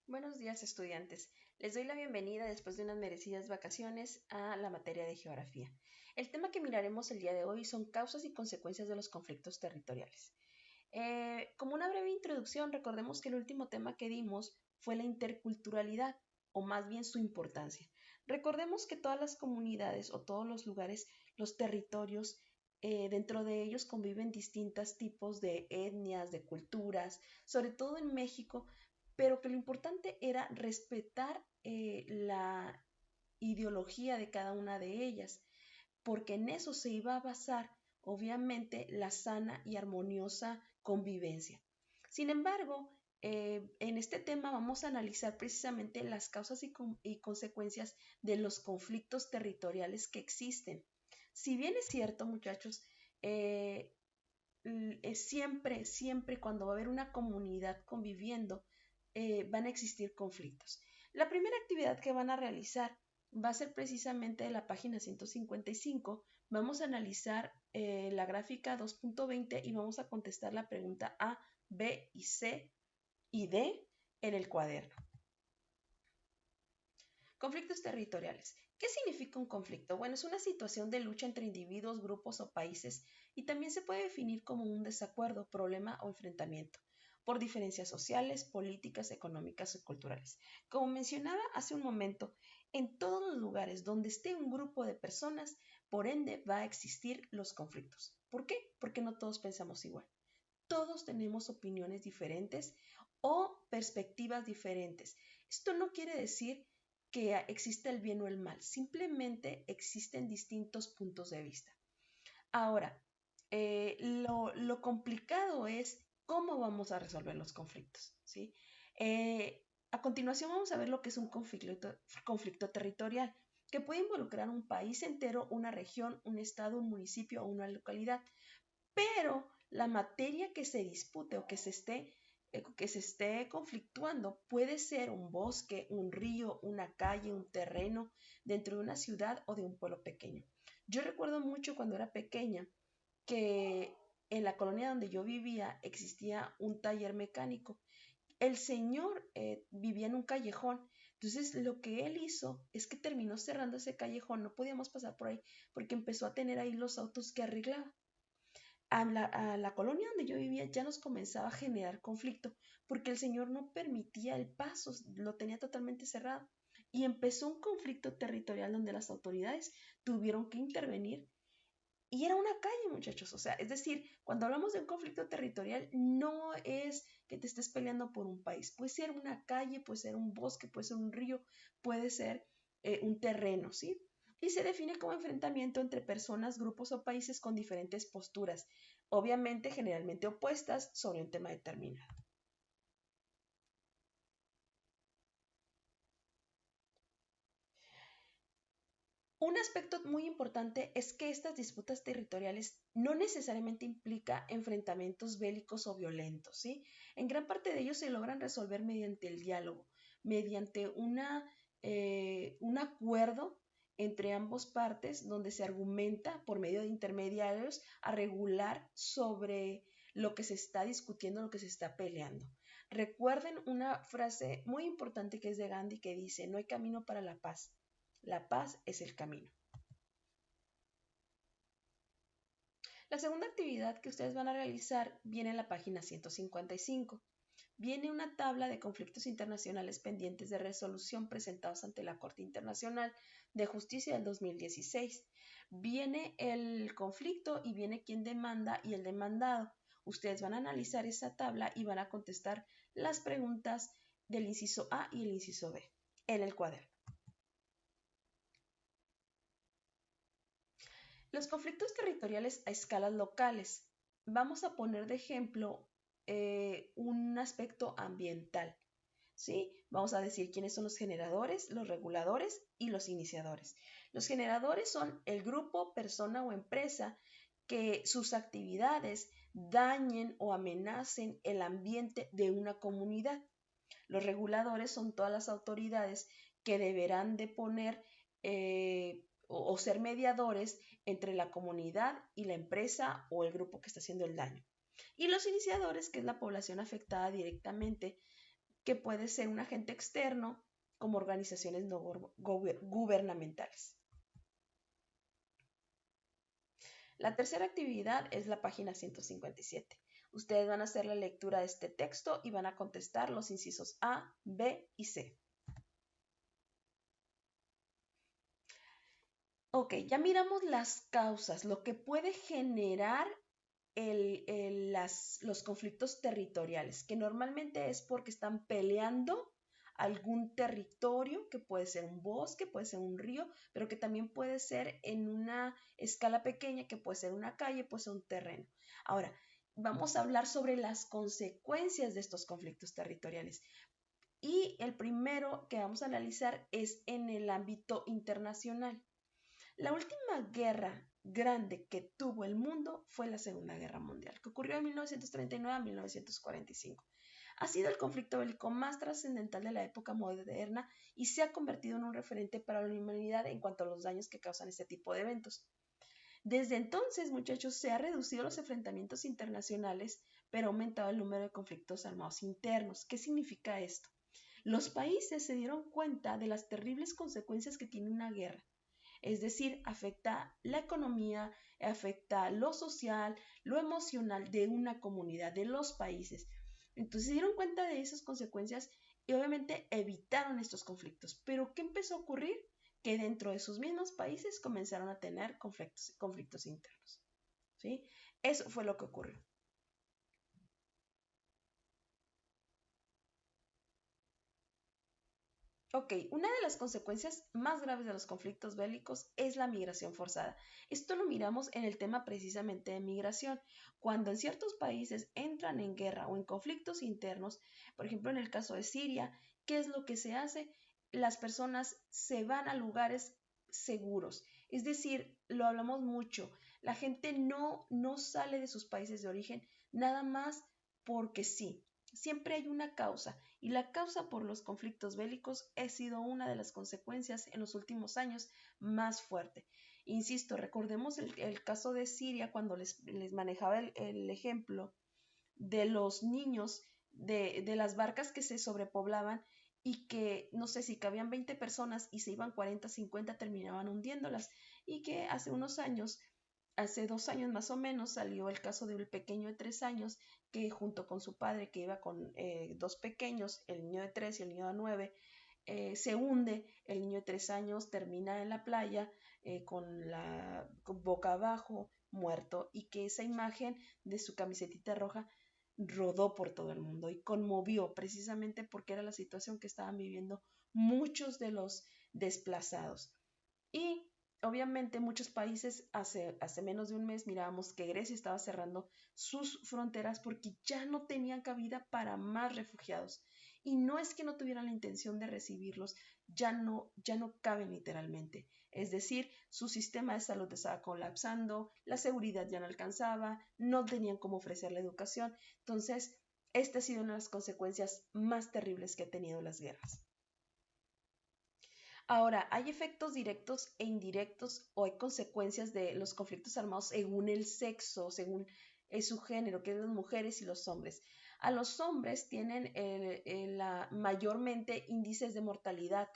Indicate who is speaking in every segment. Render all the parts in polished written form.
Speaker 1: Buenos días, estudiantes. Les doy la bienvenida después de unas merecidas vacaciones a la materia de geografía. El tema que miraremos el día de hoy son causas y consecuencias de los conflictos territoriales. Como una breve introducción, recordemos que el último tema que dimos fue la interculturalidad, o más bien su importancia. Recordemos que todas las comunidades o todos los lugares, los territorios, dentro de ellos conviven distintos tipos de etnias, de culturas, sobre todo en México, pero que lo importante era respetar la ideología de cada una de ellas, porque en eso se iba a basar, obviamente, la sana y armoniosa convivencia. Sin embargo, en este tema vamos a analizar precisamente las causas y consecuencias de los conflictos territoriales que existen. Si bien es cierto, muchachos, eh, siempre cuando va a haber una comunidad conviviendo, van a existir conflictos. La primera actividad que van a realizar va a ser precisamente de la página 155. Vamos a analizar la gráfica 2.20 y vamos a contestar la pregunta A, B y C y D en el cuaderno. Conflictos territoriales. ¿Qué significa un conflicto? Bueno, es una situación de lucha entre individuos, grupos o países y también se puede definir como un desacuerdo, problema o enfrentamiento por diferencias sociales, políticas, económicas o culturales. Como mencionaba hace un momento, en todos los lugares donde esté un grupo de personas, por ende va a existir los conflictos. ¿Por qué? Porque no todos pensamos igual. Todos tenemos opiniones diferentes o perspectivas diferentes. Esto no quiere decir que exista el bien o el mal, simplemente existen distintos puntos de vista. Ahora, lo complicado es cómo vamos a resolver los conflictos, ¿sí? A continuación vamos a ver lo que es un conflicto territorial, que puede involucrar un país entero, una región, un estado, un municipio o una localidad, pero la materia que se dispute o que se esté conflictuando puede ser un bosque, un río, una calle, un terreno dentro de una ciudad o de un pueblo pequeño. Yo recuerdo mucho cuando era pequeña que en la colonia donde yo vivía existía un taller mecánico. El señor vivía en un callejón, entonces lo que él hizo es que terminó cerrando ese callejón, no podíamos pasar por ahí porque empezó a tener ahí los autos que arreglaba. A la colonia donde yo vivía ya nos comenzaba a generar conflicto porque el señor no permitía el paso, lo tenía totalmente cerrado. Y empezó un conflicto territorial donde las autoridades tuvieron que intervenir y era una calle, muchachos. O sea, es decir, cuando hablamos de un conflicto territorial, no es que te estés peleando por un país. Puede ser una calle, puede ser un bosque, puede ser un río, puede ser un terreno, ¿sí? Y se define como enfrentamiento entre personas, grupos o países con diferentes posturas, obviamente generalmente opuestas sobre un tema determinado. Un aspecto muy importante es que estas disputas territoriales no necesariamente implica enfrentamientos bélicos o violentos, ¿sí? En gran parte de ellos se logran resolver mediante el diálogo, mediante un acuerdo entre ambas partes donde se argumenta por medio de intermediarios a regular sobre lo que se está discutiendo, lo que se está peleando. Recuerden una frase muy importante que es de Gandhi que dice, no hay camino para la paz es el camino. La segunda actividad que ustedes van a realizar viene en la página 155. Viene una tabla de conflictos internacionales pendientes de resolución presentados ante la Corte Internacional de Justicia del 2016. Viene el conflicto y viene quien demanda y el demandado. Ustedes van a analizar esa tabla y van a contestar las preguntas del inciso A y el inciso B en el cuaderno. Los conflictos territoriales a escalas locales. Vamos a poner de ejemplo un aspecto ambiental. ¿Sí? Vamos a decir quiénes son los generadores, los reguladores y los iniciadores. Los generadores son el grupo, persona o empresa que sus actividades dañen o amenacen el ambiente de una comunidad. Los reguladores son todas las autoridades que deberán de poner o ser mediadores entre la comunidad y la empresa o el grupo que está haciendo el daño. Y los iniciadores, que es la población afectada directamente que puede ser un agente externo como organizaciones no gubernamentales. La tercera actividad es la página 157. Ustedes van a hacer la lectura de este texto y van a contestar los incisos A, B y C. Ok, ya miramos las causas, lo que puede generar los conflictos territoriales, que normalmente es porque están peleando algún territorio, que puede ser un bosque, puede ser un río, pero que también puede ser en una escala pequeña, que puede ser una calle, puede ser un terreno. Ahora, vamos a hablar sobre las consecuencias de estos conflictos territoriales. Y el primero que vamos a analizar es en el ámbito internacional. La última guerra grande que tuvo el mundo fue la Segunda Guerra Mundial, que ocurrió de 1939 a 1945. Ha sido el conflicto bélico más trascendental de la época moderna y se ha convertido en un referente para la humanidad en cuanto a los daños que causan este tipo de eventos. Desde entonces, muchachos, se han reducido los enfrentamientos internacionales, pero ha aumentado el número de conflictos armados internos. ¿Qué significa esto? Los países se dieron cuenta de las terribles consecuencias que tiene una guerra. Es decir, afecta la economía, afecta lo social, lo emocional de una comunidad, de los países. Entonces se dieron cuenta de esas consecuencias y obviamente evitaron estos conflictos. Pero ¿qué empezó a ocurrir? Que dentro de sus mismos países comenzaron a tener conflictos internos. ¿Sí? Eso fue lo que ocurrió. Ok, una de las consecuencias más graves de los conflictos bélicos es la migración forzada. Esto lo miramos en el tema precisamente de migración. Cuando en ciertos países entran en guerra o en conflictos internos, por ejemplo en el caso de Siria, ¿qué es lo que se hace? Las personas se van a lugares seguros. Es decir, lo hablamos mucho, la gente no sale de sus países de origen nada más porque sí. Siempre hay una causa y la causa por los conflictos bélicos ha sido una de las consecuencias en los últimos años más fuerte. Insisto, recordemos el caso de Siria cuando les manejaba el ejemplo de los niños, de las barcas que se sobrepoblaban y que no sé si cabían 20 personas y se iban 40, 50, terminaban hundiéndolas y que hace 2 años más o menos, salió el caso de un pequeño de 3 años que junto con su padre, que iba con dos pequeños, el niño de 3 y el niño de 9, se hunde, el niño de 3 años termina en la playa con boca abajo, muerto, y que esa imagen de su camisetita roja rodó por todo el mundo y conmovió precisamente porque era la situación que estaban viviendo muchos de los desplazados. Y obviamente muchos países hace menos de un mes mirábamos que Grecia estaba cerrando sus fronteras porque ya no tenían cabida para más refugiados. Y no es que no tuvieran la intención de recibirlos, ya no caben literalmente. Es decir, su sistema de salud estaba colapsando, la seguridad ya no alcanzaba, no tenían cómo ofrecer la educación. Entonces, esta ha sido una de las consecuencias más terribles que ha tenido las guerras. Ahora, hay efectos directos e indirectos o hay consecuencias de los conflictos armados según el sexo, según su género, que es las mujeres y los hombres. A los hombres tienen mayormente índices de mortalidad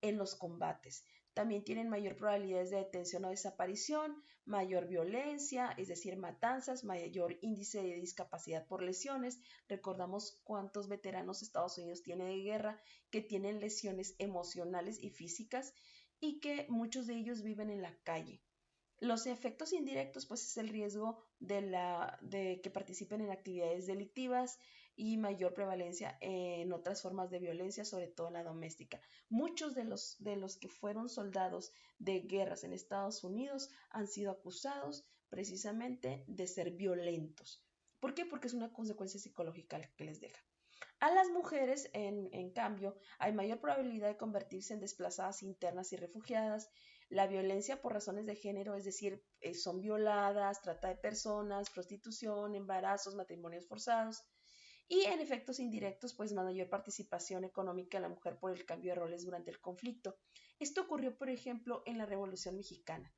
Speaker 1: en los combates. También tienen mayor probabilidades de detención o desaparición, mayor violencia, es decir, matanzas, mayor índice de discapacidad por lesiones. Recordamos cuántos veteranos Estados Unidos tiene de guerra que tienen lesiones emocionales y físicas y que muchos de ellos viven en la calle. Los efectos indirectos, pues, es el riesgo de que participen en actividades delictivas y mayor prevalencia en otras formas de violencia, sobre todo en la doméstica. Muchos de los que fueron soldados de guerras en Estados Unidos han sido acusados precisamente de ser violentos. ¿Por qué? Porque es una consecuencia psicológica que les deja. A las mujeres, en cambio, hay mayor probabilidad de convertirse en desplazadas internas y refugiadas. La violencia por razones de género, es decir, son violadas, trata de personas, prostitución, embarazos, matrimonios forzados. Y en efectos indirectos, pues mayor participación económica de la mujer por el cambio de roles durante el conflicto. Esto ocurrió, por ejemplo, en la Revolución Mexicana.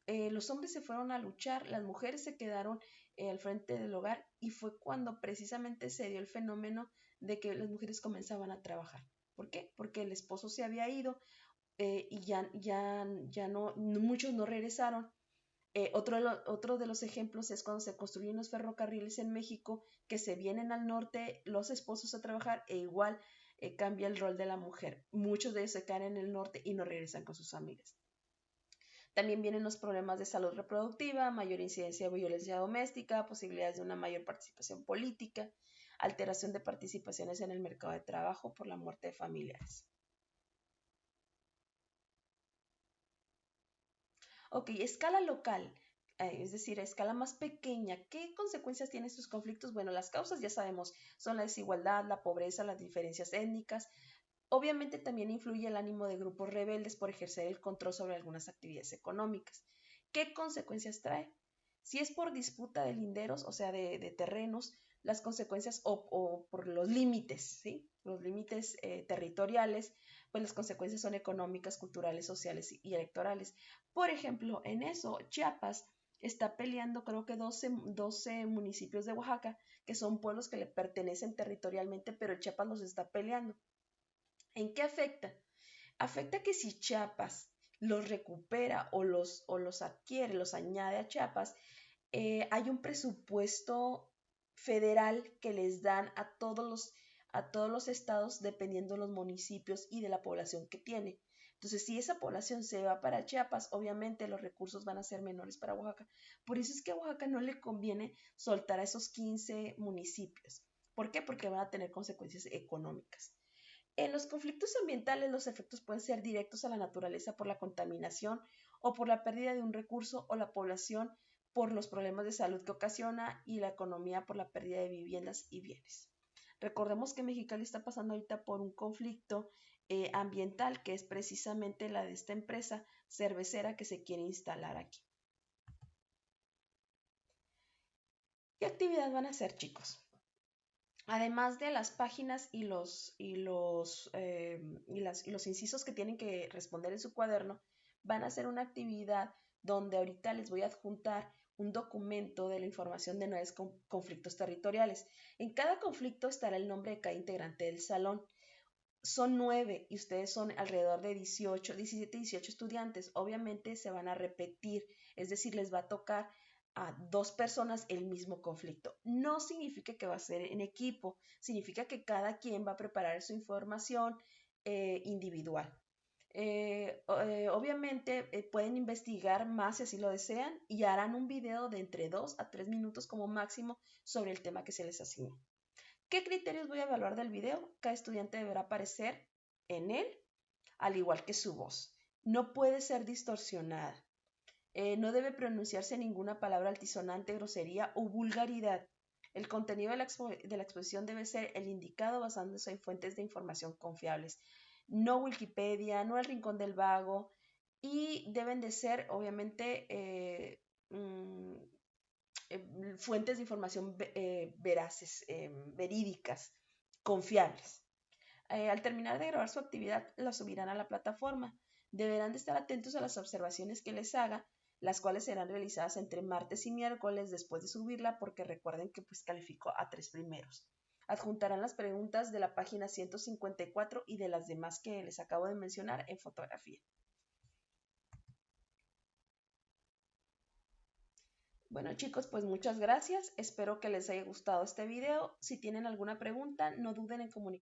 Speaker 1: Los hombres se fueron a luchar, las mujeres se quedaron al frente del hogar, y fue cuando precisamente se dio el fenómeno de que las mujeres comenzaban a trabajar. ¿Por qué? Porque el esposo se había ido, y ya no, muchos no regresaron. Otro de los ejemplos es cuando se construyen los ferrocarriles en México, que se vienen al norte los esposos a trabajar, e igual cambia el rol de la mujer. Muchos de ellos se quedan en el norte y no regresan con sus amigas. También vienen los problemas de salud reproductiva, mayor incidencia de violencia doméstica, posibilidades de una mayor participación política, alteración de participaciones en el mercado de trabajo por la muerte de familiares. Ok, escala local, es decir, a escala más pequeña, ¿qué consecuencias tienen estos conflictos? Bueno, las causas ya sabemos, son la desigualdad, la pobreza, las diferencias étnicas. Obviamente también influye el ánimo de grupos rebeldes por ejercer el control sobre algunas actividades económicas. ¿Qué consecuencias trae? Si es por disputa de linderos, o sea, de terrenos, las consecuencias o por los límites, ¿sí? Los límites territoriales, pues las consecuencias son económicas, culturales, sociales y electorales. Por ejemplo, en eso, Chiapas está peleando creo que 12 municipios de Oaxaca, que son pueblos que le pertenecen territorialmente, pero Chiapas los está peleando. ¿En qué afecta? Afecta que si Chiapas los recupera o los adquiere, los añade a Chiapas, hay un presupuesto federal que les dan a todos los estados dependiendo de los municipios y de la población que tiene. Entonces, si esa población se va para Chiapas, obviamente los recursos van a ser menores para Oaxaca. Por eso es que a Oaxaca no le conviene soltar a esos 15 municipios. ¿Por qué? Porque van a tener consecuencias económicas. En los conflictos ambientales, los efectos pueden ser directos a la naturaleza por la contaminación o por la pérdida de un recurso, o la población por los problemas de salud que ocasiona, y la economía por la pérdida de viviendas y bienes. Recordemos que Mexicali está pasando ahorita por un conflicto ambiental, que es precisamente la de esta empresa cervecera que se quiere instalar aquí. ¿Qué actividad van a hacer, chicos? Además de las páginas y los incisos que tienen que responder en su cuaderno, van a hacer una actividad donde ahorita les voy a adjuntar un documento de la información de 9 conflictos territoriales. En cada conflicto estará el nombre de cada integrante del salón. Son 9 y ustedes son alrededor de 17, 18 estudiantes. Obviamente se van a repetir, es decir, les va a tocar a 2 personas el mismo conflicto. No significa que va a ser en equipo, significa que cada quien va a preparar su información individual. Obviamente pueden investigar más si así lo desean, y harán un video de entre 2 a 3 minutos como máximo sobre el tema que se les asignó. ¿Qué criterios voy a evaluar del video? Cada estudiante deberá aparecer en él, al igual que su voz. No puede ser distorsionada. No debe pronunciarse ninguna palabra altisonante, grosería o vulgaridad. El contenido de la exposición debe ser el indicado basándose en fuentes de información confiables. No Wikipedia, no el Rincón del Vago, y deben de ser, obviamente, fuentes de información veraces, verídicas, confiables. Al terminar de grabar su actividad, la subirán a la plataforma. Deberán de estar atentos a las observaciones que les haga, las cuales serán realizadas entre martes y miércoles después de subirla, porque recuerden que pues calificó a 3 primeros. Adjuntarán las preguntas de la página 154 y de las demás que les acabo de mencionar en fotografía. Bueno, chicos, pues muchas gracias. Espero que les haya gustado este video. Si tienen alguna pregunta, no duden en comunicarse.